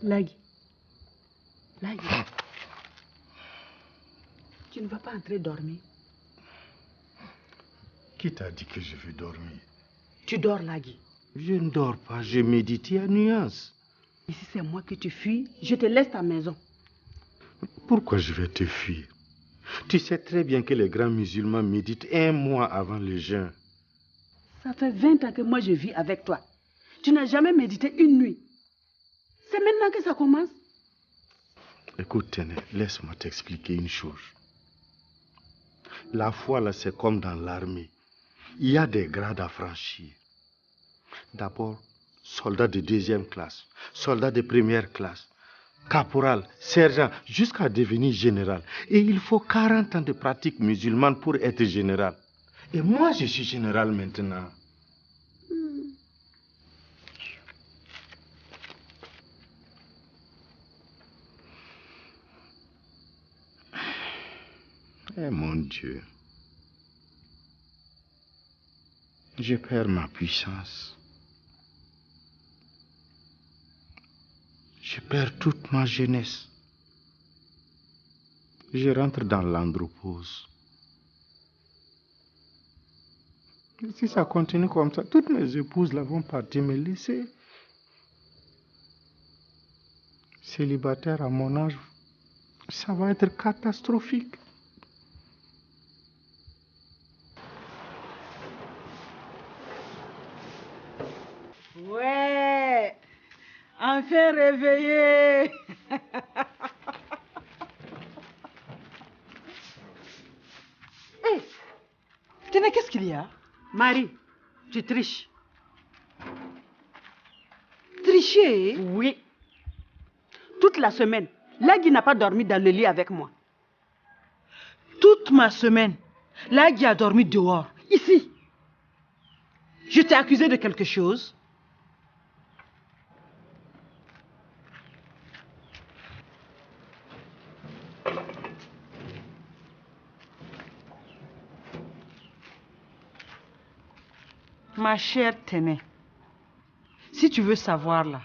Lagui. Tu ne vas pas entrer dormir? Qui t'a dit que je vais dormir? Tu dors, Lagui. Je ne dors pas, je médite, il y a nuance. Et si c'est moi que tu fuis, je te laisse ta maison. Pourquoi je vais te fuir? Tu sais très bien que les grands musulmans méditent 1 mois avant le jeûne. Ça fait 20 ans que moi je vis avec toi. Tu n'as jamais médité une nuit. C'est maintenant que ça commence. Écoute, Téné, laisse-moi t'expliquer une chose. La foi, là, c'est comme dans l'armée. Il y a des grades à franchir. D'abord, soldat de 2e classe, soldat de 1re classe, caporal, sergent, jusqu'à devenir général. Et il faut 40 ans de pratique musulmane pour être général. Et moi, je suis général maintenant. Eh mon Dieu, je perds ma puissance. Je perds toute ma jeunesse. Je rentre dans l'andropause. Si ça continue comme ça, toutes mes épouses là vont partir me laisser. Célibataire à mon âge, ça va être catastrophique. Ouais, enfin réveillé. Hé, Téné, qu'est-ce qu'il y a? Marie, tu triches. Tricher? Oui. Toute la semaine, Lagui n'a pas dormi dans le lit avec moi. Toute ma semaine, Lagui a dormi dehors, ici. Je t'ai accusé de quelque chose? Ma chère Téné, si tu veux savoir là,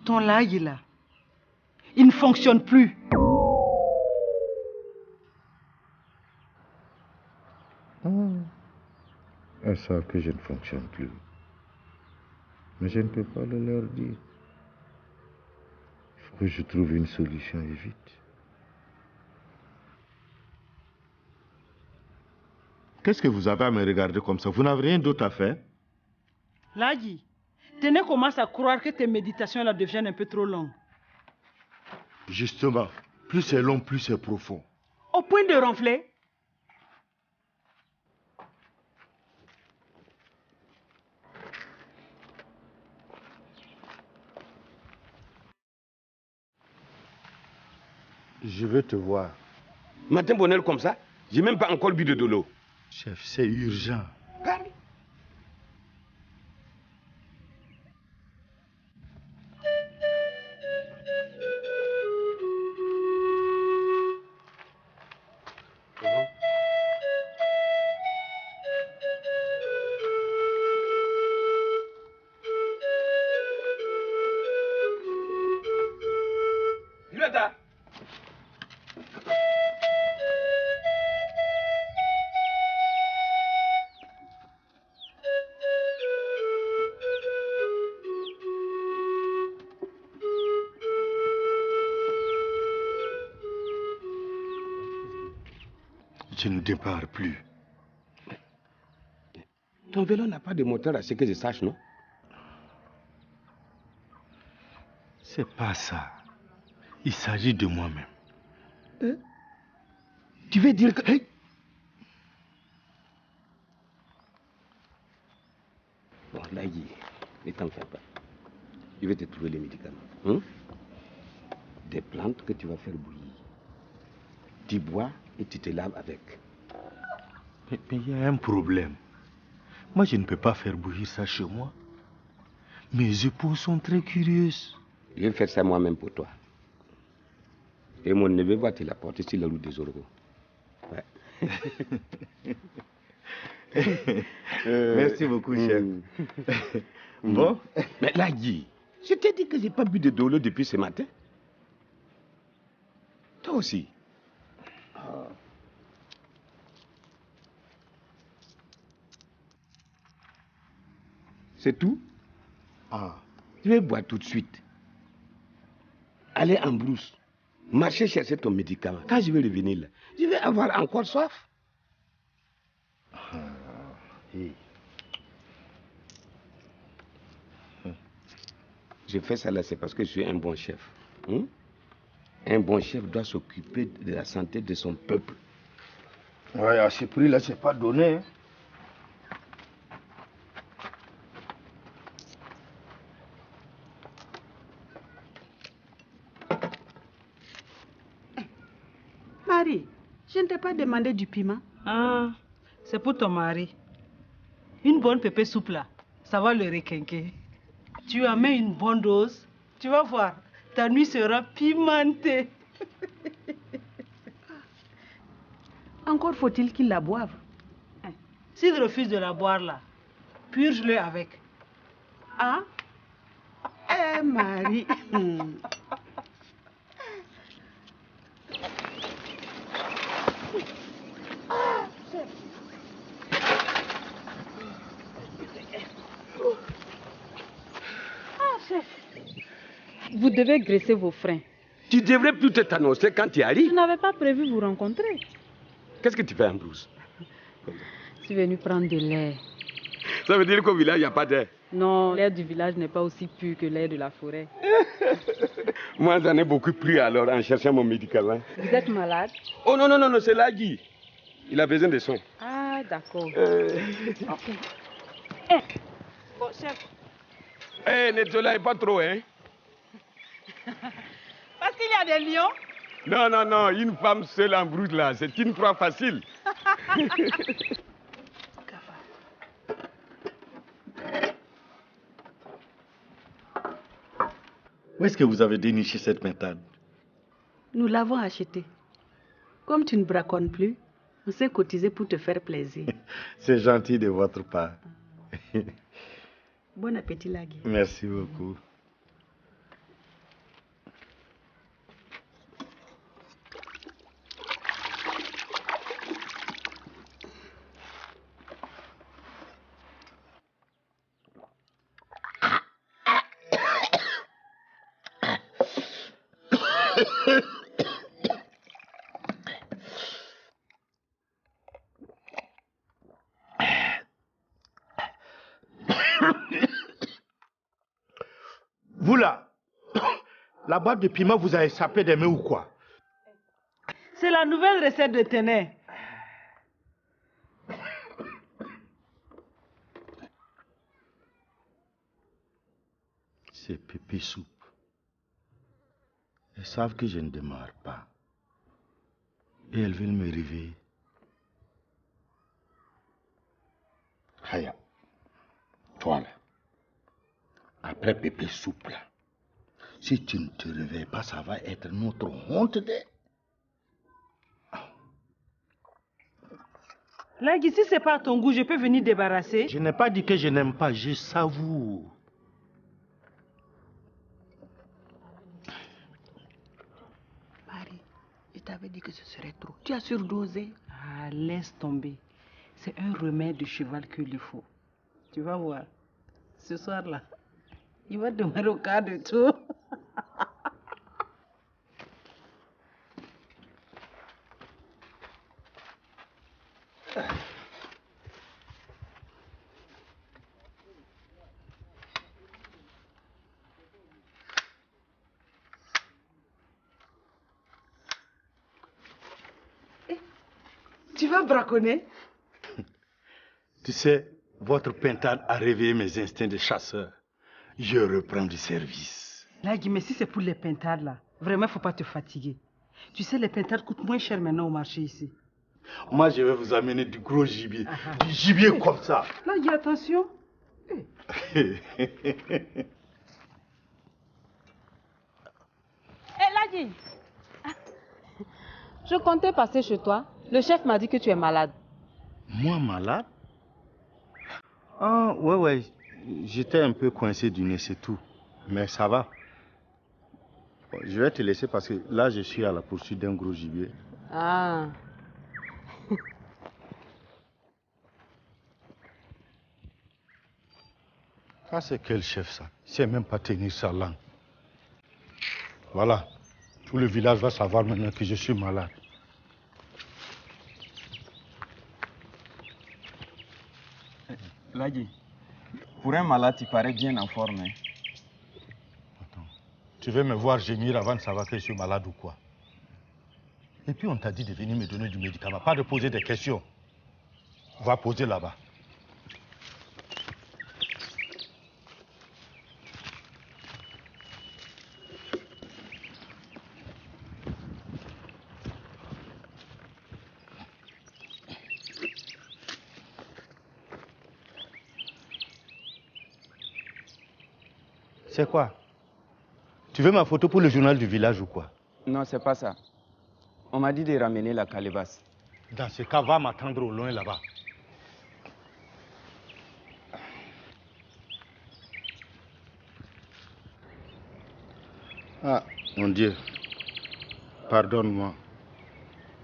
ton Lagui là, il ne fonctionne plus. Elles savent que je ne fonctionne plus. Mais je ne peux pas le leur dire. Il faut que je trouve une solution et vite. Qu'est-ce que vous avez à me regarder comme ça? Vous n'avez rien d'autre à faire? Lagui, Téné commence à croire que tes méditations là deviennent un peu trop longues. Justement, plus c'est long, plus c'est profond. Au point de ronfler? Je veux te voir. Matin bonheur comme ça, j'ai même pas encore bu de l'eau. Chef, c'est urgent. Je ne démarre plus. Ton vélo n'a pas de moteur à ce que je sache, non? C'est pas ça. Il s'agit de moi-même. Tu veux dire que... Hey! Bon, là, ne t'en fais pas. Je vais te trouver les médicaments. Hein? Des plantes que tu vas faire bouillir. Tu bois et tu te laves avec. Mais il y a un problème. Moi, je ne peux pas faire bouillir ça chez moi. Mes épouses sont très curieuses. Je vais faire ça moi-même pour toi. Et mon neveu va te l'apporter sur la route des Orgos. Ouais. Merci beaucoup, chef. Bon? Mais là, Guy, Je t'ai dit que j'ai pas bu de dolo depuis ce matin. Toi aussi. C'est tout? Ah, Je vais boire tout de suite. Aller en brousse. Marcher chercher ton médicament. Quand je vais revenir là, je vais avoir encore soif. hey. Je fais ça là, c'est parce que je suis un bon chef. Hein? Un bon chef doit s'occuper de la santé de son peuple. Ouais, à ce prix-là, c'est pas donné. Hein. Marie, je ne t'ai pas demandé du piment. Ah, c'est pour ton mari. Une bonne pépé soupe là, ça va le requinquer. Tu en mets une bonne dose, tu vas voir, ta nuit sera pimentée. Encore faut-il qu'il la boive. S'il refuse de la boire là, purge-le avec. Ah? Eh, Marie. Vous devez graisser vos freins. Tu devrais plutôt t'annoncer quand tu Je arrives. n'avais pas prévu vous rencontrer. Qu'est-ce que tu fais en brousse? Je suis venue prendre de l'air. Ça veut dire qu'au village, il n'y a pas d'air. Non, l'air du village n'est pas aussi pur que l'air de la forêt. Moi, j'en ai beaucoup pris alors en cherchant mon médicament. Vous êtes malade? Oh non, non, non, non, c'est Lagui. Il a besoin de soins. Ah, d'accord. Ok. Bon, chef. Ne te lève pas trop, hein. Parce qu'il y a des lions. Non, non, non, une femme seule en brousse là, c'est une proie facile. Où est-ce que vous avez déniché cette pintade? Nous l'avons achetée. Comme tu ne braconnes plus, on s'est cotisé pour te faire plaisir. C'est gentil de votre part. Bon appétit, Lagui. Merci beaucoup. Vous là, la boîte de piment vous a échappé des mains ou quoi? C'est la nouvelle recette de Ténè. C'est pépé soupe. Elles savent que je ne démarre pas. Et elles veulent me réveiller. Haya, toi là, après pépé soupe là, si tu ne te réveilles pas, ça va être notre honte de... Lagui, si c'est pas à ton goût, je peux venir débarrasser. Je n'ai pas dit que je n'aime pas, je savoure. Marie, je t'avais dit que ce serait trop. Tu as surdosé. Ah, laisse tomber. C'est un remède de cheval qu'il lui faut. Tu vas voir. Ce soir-là, il va demeurer au cas de tout. Tu vas braconner? Tu sais, votre pintade a réveillé mes instincts de chasseur. Je reprends du service. Lagui, mais si c'est pour les pintades là, vraiment, il ne faut pas te fatiguer. Tu sais, les pintades coûtent moins cher maintenant au marché ici. Moi, je vais vous amener du gros gibier. Du gibier comme ça. Lagui, attention. Lagui, je comptais passer chez toi. Le chef m'a dit que tu es malade. Moi, malade? Ah, ouais. J'étais un peu coincé du nez, c'est tout. Mais ça va. Bon, je vais te laisser parce que là, je suis à la poursuite d'un gros gibier. Ah. Ça, c'est quel chef, ça? Il ne sait même pas tenir sa langue. Voilà. Tout le village va savoir maintenant que je suis malade. Lagui, pour un malade, tu parais bien en forme. Hein? Attends. Tu veux me voir gémir avant de savoir que je suis malade ou quoi? Et puis on t'a dit de venir me donner du médicament, pas de poser des questions. Va poser là-bas. C'est quoi? Tu veux ma photo pour le journal du village ou quoi? Non, c'est pas ça. On m'a dit de ramener la calebasse. Dans ce cas, va m'attendre au loin là-bas. Ah, mon Dieu. Pardonne-moi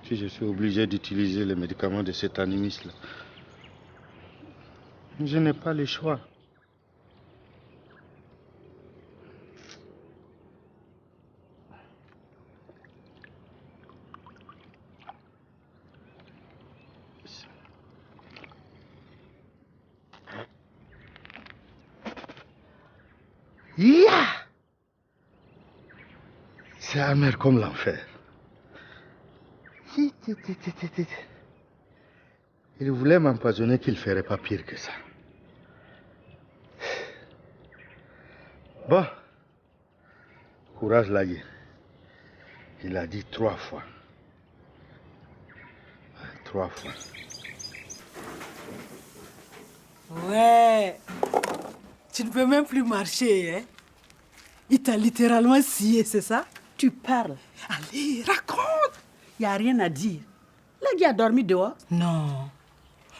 si je suis obligé d'utiliser les médicaments de cet animiste-là. Je n'ai pas le choix. Yeah! C'est amer comme l'enfer. Il voulait m'empoisonner qu'il ne ferait pas pire que ça. Bon. Courage, Lagui. Il a dit 3 fois. 3 fois. Ouais. Tu ne peux même plus marcher, hein? Il t'a littéralement scié, c'est ça? Tu parles. Allez, raconte. Il n'y a rien à dire. Lagui a dormi dehors. Non.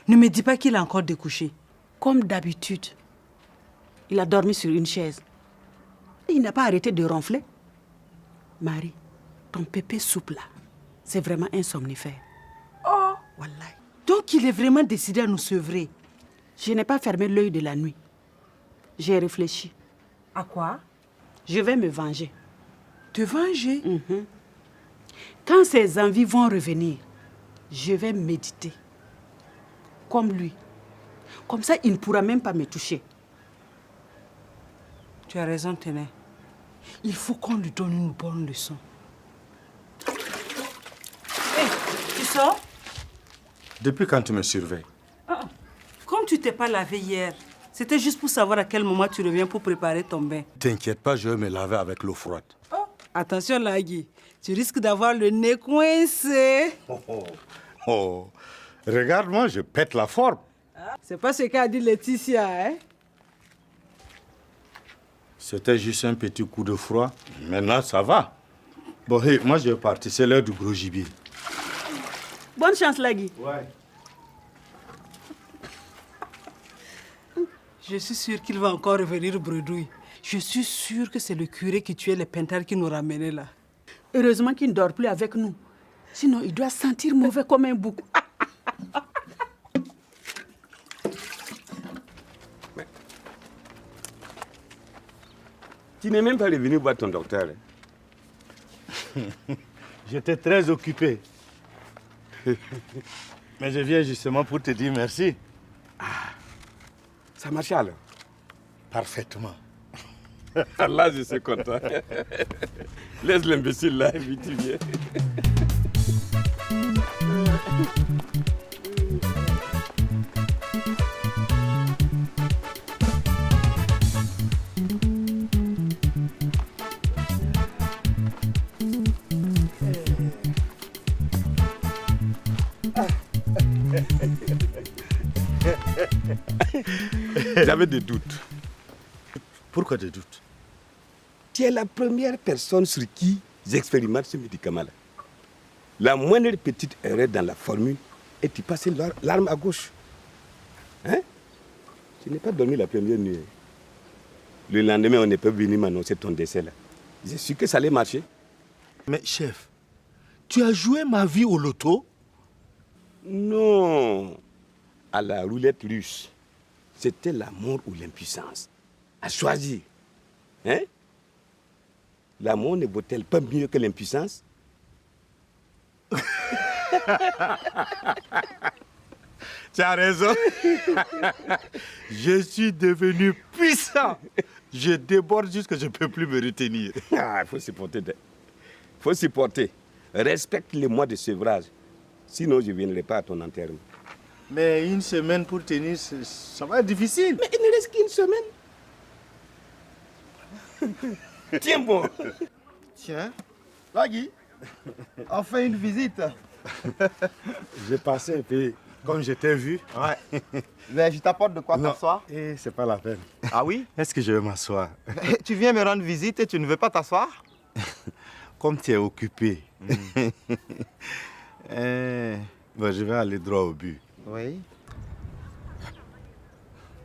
Ne me dis pas qu'il a encore découché. Comme d'habitude. Il a dormi sur une chaise. Et il n'a pas arrêté de ronfler. Marie, ton pépé soupe là, c'est vraiment un somnifère. Oh. Wallahi. Donc il est vraiment décidé à nous sevrer. Je n'ai pas fermé l'œil de la nuit. J'ai réfléchi. À quoi? Je vais me venger. Te venger? Quand ses envies vont revenir, je vais méditer. Comme lui. Comme ça, il ne pourra même pas me toucher. Tu as raison, Téné. Il faut qu'on lui donne une bonne leçon. Hé, tu sors? Depuis quand tu me surveilles? Comme tu t'es pas lavé hier, c'était juste pour savoir à quel moment tu reviens pour préparer ton bain. T'inquiète pas, je vais me laver avec l'eau froide. Oh, attention, Lagui. Tu risques d'avoir le nez coincé. Oh, regarde-moi, je pète la forme. C'est pas ce qu'a dit Laetitia, hein? C'était juste un petit coup de froid. Maintenant, ça va. Bon, hey, moi, je vais partir. C'est l'heure du gros gibier. Bonne chance, Lagui. Ouais. Je suis sûre qu'il va encore revenir bredouille. Je suis sûre que c'est le curé qui tuait les pentards qui nous ramenait là. Heureusement qu'il ne dort plus avec nous. Sinon, il doit sentir mauvais comme un bouc. Tu n'es même pas revenu voir ton docteur. J'étais très occupé. Mais je viens justement pour te dire merci. Ça marche alors? Parfaitement. Là, je suis content. Laisse l'imbécile là et puis tu viens. J'avais des doutes. Pourquoi des doutes? Tu es la première personne sur qui j'expérimente ce médicament-là. La moindre petite erreur dans la formule et tu passes l'arme à gauche. Hein? Tu n'as pas dormi la première nuit. Le lendemain, on n'est pas venu m'annoncer ton décès là. J'ai su que ça allait marcher. Mais chef, tu as joué ma vie au loto? Non. À la roulette russe. C'était la mort ou l'impuissance. À choisir. Hein? L'amour ne vaut-elle pas mieux que l'impuissance? Tu as raison. Je suis devenu puissant. Je déborde jusque je ne peux plus me retenir. Ah, il faut supporter. Il faut supporter. Respecte les mois de sevrage. Sinon, je ne viendrai pas à ton enterrement. Mais une semaine pour tenir, ça va être difficile. Mais il ne reste qu'une semaine. Tiens bon. Tiens, Lagui, on fait une visite. J'ai passé un peu comme je t'ai vu. Ouais. Mais je t'apporte de quoi t'asseoir. Et c'est pas la peine. Ah oui? Est-ce que je vais m'asseoir? Tu viens me rendre visite et tu ne veux pas t'asseoir? Comme tu es occupé. Bon, je vais aller droit au but. Oui.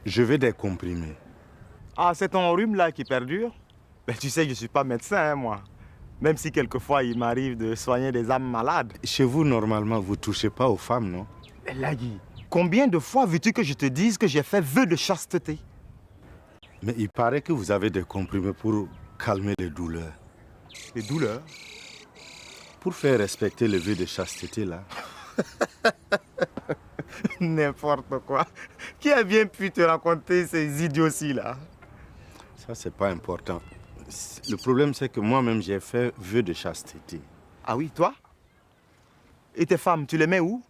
Je veux des comprimés. Ah, c'est ton rhume là qui perdure? Ben, tu sais que je ne suis pas médecin, hein, moi. Même si quelquefois il m'arrive de soigner des âmes malades. Chez vous, normalement, vous ne touchez pas aux femmes, non? Lagui, combien de fois veux-tu que je te dise que j'ai fait vœu de chasteté? Mais il paraît que vous avez des comprimés pour calmer les douleurs. Les douleurs? Pour faire respecter le vœu de chasteté, là. N'importe quoi. Qui a bien pu te raconter ces idioties là? Ça, c'est pas important. Le problème, c'est que moi-même, j'ai fait vœu de chasteté. Ah oui, toi? Et tes femmes, tu les mets où?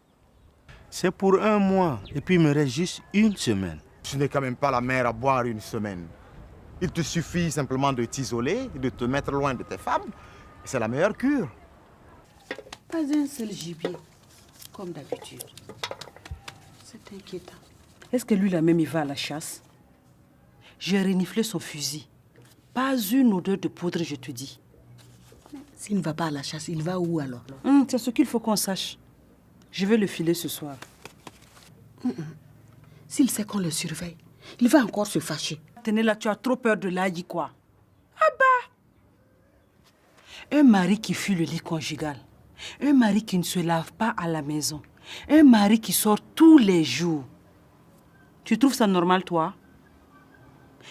C'est pour 1 mois. Et puis, il me reste juste 1 semaine. Tu n'es quand même pas la mère à boire 1 semaine. Il te suffit simplement de t'isoler, de te mettre loin de tes femmes. C'est la meilleure cure. Pas un seul gibier, comme d'habitude. C'est inquiétant. Est-ce que lui, là même, il va à la chasse? J'ai reniflé son fusil. Pas une odeur de poudre, je te dis. S'il ne va pas à la chasse, il va où alors? C'est ce qu'il faut qu'on sache. Je vais le filer ce soir. S'il sait qu'on le surveille, il va encore se fâcher. Tenez là, tu as trop peur de Lagui, quoi. Ah bah! Un mari qui fuit le lit conjugal. Un mari qui ne se lave pas à la maison. Un mari qui sort tous les jours. Tu trouves ça normal, toi?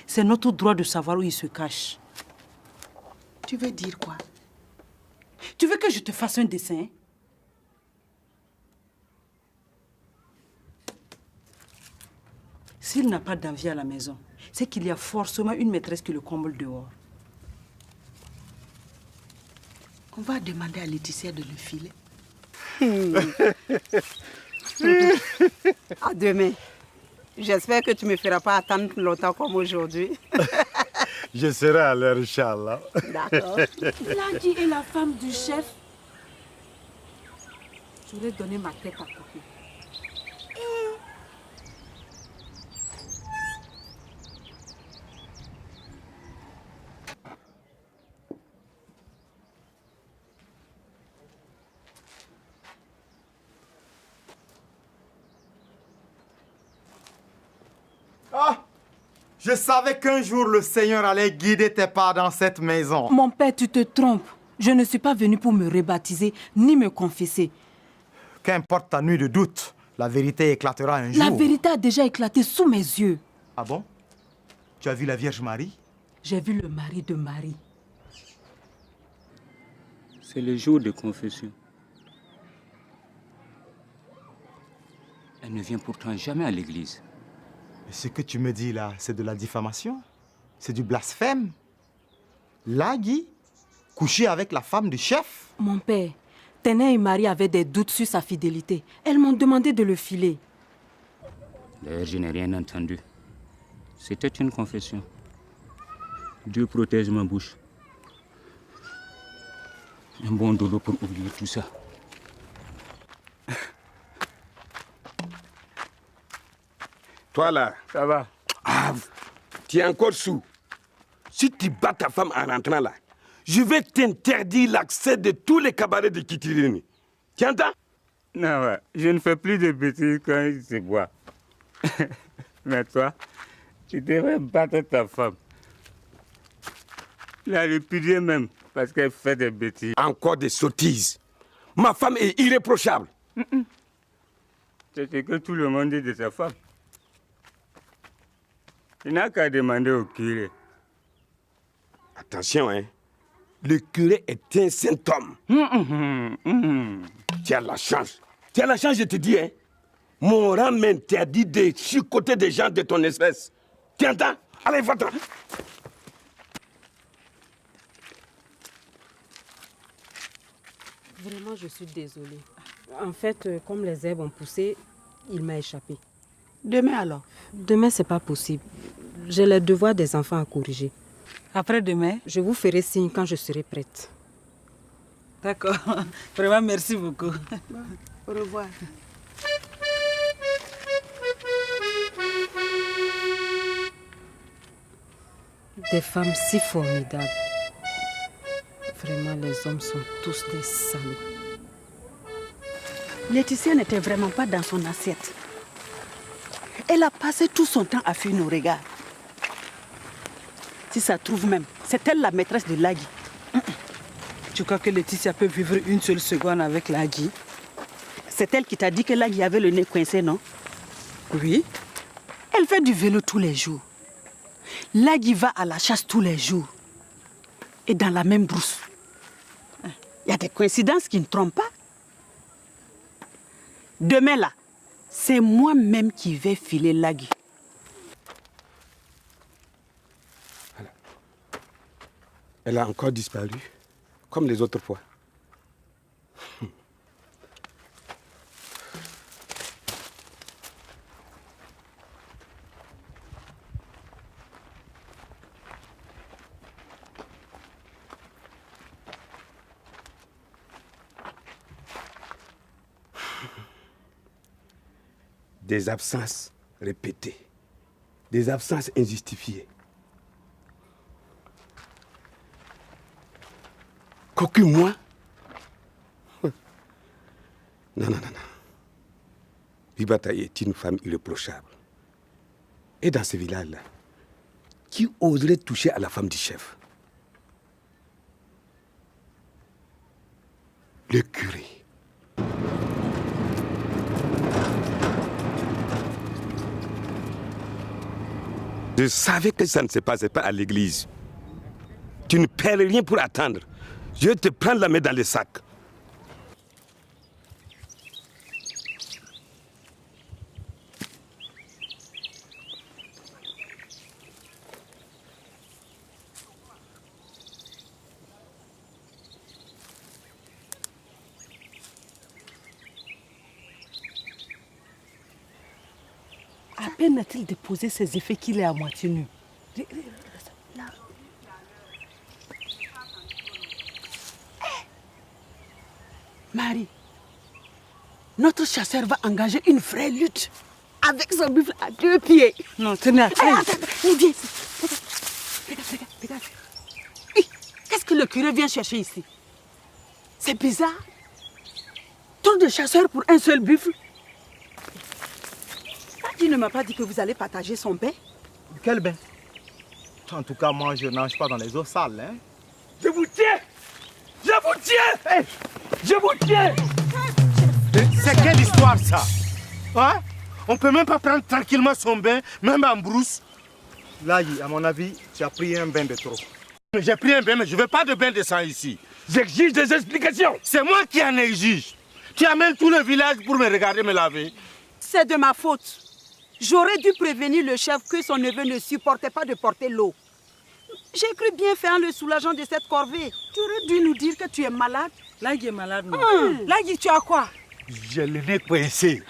C'est notre droit de savoir où il se cache. Tu veux dire quoi? Tu veux que je te fasse un dessin? S'il n'a pas d'envie à la maison, c'est qu'il y a forcément une maîtresse qui le comble dehors. On va demander à Laetitia de le filer. À demain. J'espère que tu ne me feras pas attendre longtemps comme aujourd'hui. Je serai à l'heure, Inch'Allah. D'accord. Lagui est la femme du chef. J'aurais donné ma tête à côté. Ah! Je savais qu'un jour le Seigneur allait guider tes pas dans cette maison. Mon père, tu te trompes. Je ne suis pas venu pour me rebaptiser ni me confesser. Qu'importe ta nuit de doute, la vérité éclatera un jour. La vérité a déjà éclaté sous mes yeux. Ah bon? Tu as vu la Vierge Marie? J'ai vu le mari de Marie. C'est le jour de confession. Elle ne vient pourtant jamais à l'église. Et ce que tu me dis là, c'est de la diffamation? C'est du blasphème? Lagui, coucher avec la femme du chef? Mon père, Téné et Marie avaient des doutes sur sa fidélité. Elles m'ont demandé de le filer. D'ailleurs, je n'ai rien entendu. C'était une confession. Dieu protège ma bouche. Un bon dodo pour oublier tout ça. Toi là, Ça va? ah, tu es encore sous. Si tu bats ta femme en rentrant là, je vais t'interdire l'accès de tous les cabarets de Kitirini. Tu entends? Non, ouais, je ne fais plus de bêtises quand il se boit. Mais toi, tu devrais battre ta femme La répudier même, parce qu'elle fait des bêtises. Encore des sottises. Ma femme est irréprochable. C'est ce que tout le monde dit de sa femme. Il n'a qu'à demander au curé. Attention, hein. Le curé est un saint homme. Tu as la chance. Tu as la chance, je te dis, hein. Mon rang m'interdit de chicoter des gens de ton espèce. Tu entends? Allez, va-t'en. Vraiment, je suis désolée. En fait, comme les herbes ont poussé, il m'a échappé. Demain alors? Demain, c'est pas possible. J'ai les devoirs des enfants à corriger. Après-demain? Je vous ferai signe quand je serai prête. D'accord. Vraiment, merci beaucoup. Au revoir. Des femmes si formidables. Vraiment, les hommes sont tous des salauds. Laetitia n'était vraiment pas dans son assiette. Elle a passé tout son temps à fuir nos regards. Si ça trouve même, c'est elle la maîtresse de Lagui. Tu crois que Laetitia peut vivre une seule seconde avec Lagui? C'est elle qui t'a dit que Lagui avait le nez coincé, non? Oui. Elle fait du vélo tous les jours. Lagui va à la chasse tous les jours. Et dans la même brousse. Il y a des coïncidences qui ne trompent pas. Demain là, c'est moi-même qui vais filer Lagui. Elle a encore disparu, comme les autres fois. Des absences répétées, des absences injustifiées. Cocu, moi? Non, non, non, non. Bibataï est une femme irréprochable. Et dans ce village-là, qui oserait toucher à la femme du chef? Le curé. Je savais que ça ne se passait pas à l'église. Tu ne perds rien pour attendre. Je vais te prendre la main dans le sac. À peine a-t-il déposé ses effets qu'il est à moitié nu. Là. Marie, notre chasseur va engager une vraie lutte avec son buffle à 2 pieds. Non, tenez, Attends, viens ici. Regarde. Qu'est-ce que le curé vient chercher ici? C'est bizarre. Trop de chasseurs pour un seul buffle. Il ne m'a pas dit que vous allez partager son bain. Quel bain? En tout cas, moi, je nage pas dans les eaux sales. Hein? Je vous tiens! Je vous tiens! Hey, je vous tiens! C'est quelle histoire, ça? Hein? On peut même pas prendre tranquillement son bain, même en brousse. Là, à mon avis, tu as pris un bain de trop. J'ai pris un bain, mais je veux pas de bain de sang ici. J'exige des explications! C'est moi qui en exige. Tu amènes tout le village pour me regarder me laver. C'est de ma faute. J'aurais dû prévenir le chef que son neveu ne supportait pas de porter l'eau. J'ai cru bien faire le soulageant de cette corvée. Tu aurais dû nous dire que tu es malade. Lagui est malade, non? Lagui, tu as quoi? J'ai le nez coincé.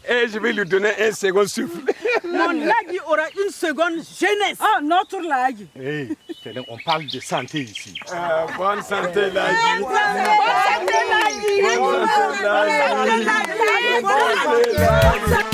Et je vais lui donner un second souffle. Mon Lagui aura une seconde jeunesse. Ah, notre Lagui. Hey, on parle de santé ici. Bonne santé, Lagui. Bonne santé, Lagui. Bonne santé, Lagui. Bonne santé, Lagui.